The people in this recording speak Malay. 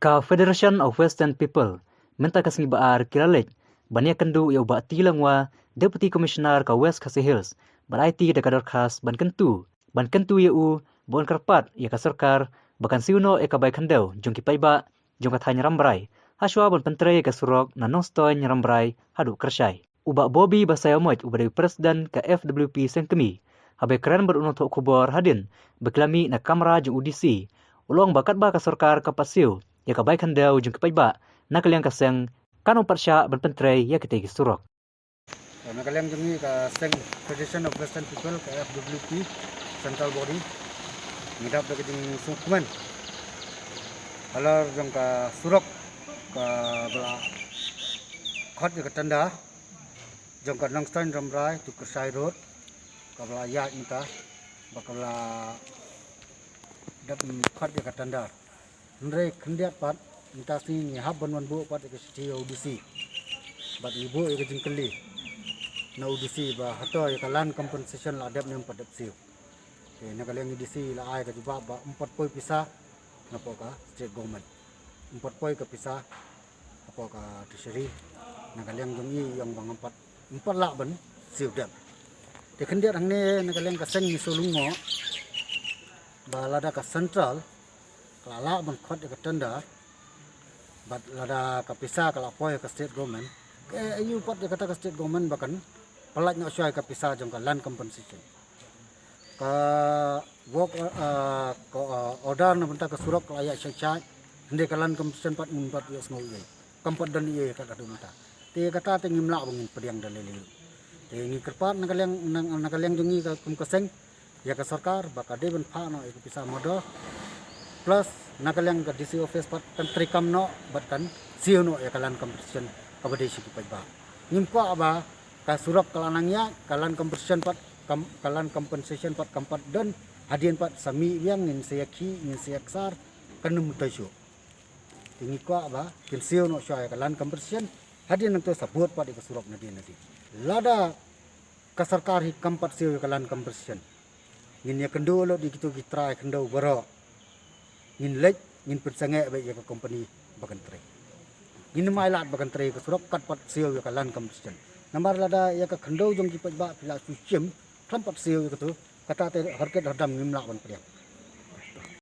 Ka Federation of Western People minta kasing baar kilalek banyak kendu ia ubah tilangwa Deputy Commissioner ka West Khasi Hills IT dekador khas ban kentu ia bon kerpat ia ka sarkar bakan siuno ia ka baik handau jong ki paiba jong ka thanya rambrai haswa bon pentre ka surok na nostoy rambrai hadu kersyai ubah Bobby basayomot ubah dari presiden ka FWP sengkemi habe keren berunut kubor hadin beklami na kamera jong UDC ulong bakat ba ka sarkar ka pasiu ya ka baik handau jong kepaiba nakaliang kaseng kanong parsya berpentrei ya kita surok. Nakaliang jong ka seng Federation of Western People ka FWP Central Body ngidap da kajing sukuman halar jong ka surok ka bala khot ka tanda jong ka Nongstein Rambrai tu Kersai Road ka bala ya inta bakala dap khot ka tanda Nre kendiat pat intasi ni habban wan bu pat ke city UDC bat ibu ke jingkeli na UDC ba hato ya kalan compensation la adap nem padat siu ke na kaleng UDC la ai ka juba ba 4 poi pisah ngapo ka state government 4 poi ka pisah apa ka treasury na kaleng jongi yang bang 4 la ban siu dap te kendiat hang ne na kaleng ka seng ni solungo ba lada ka central kelala ban khot ka tanda bat lada kapisa kala poy ka state government ke ayu pat kata ka state government bakan palat nak syai kapisa jong ka land compensation ka work order na benta ka surok layak syai hende ka land compensation pat mun pat yes ngau ye kampat dan ye kata dunta te kata te ngimla bangin pediang dalele te ngi kerpat nakaleng jongi ka kum kaseng ya ka sarkar bakade ban pha no ka pisa modo plus nakaliang ka DC office pat kan trikam no bat kan siu no ya kalan competition kabade si kipai ba ngim ko aba ka surok kalanangnya kalan competition pat kalan compensation pat kampat dan hadian pat sami yang ngin sayaki ngin sayaksar kanum tajo tingi ko aba kin siu no sya kalan competition hadian to sabut pat ka surok nadi lada ka sarkar hi kampat siu kalan competition ngin ya kendo lo di kitu gitrai kendo baro ngin lek ngin persange ba ya ka company bakan tre ngin mailat bakan tre ka surok kat pat siu ya kalan competition nambar lada ya ka khando jong ki pa ba pila suchem klampat siu ka tu kata te harket hadam ngimla ban priang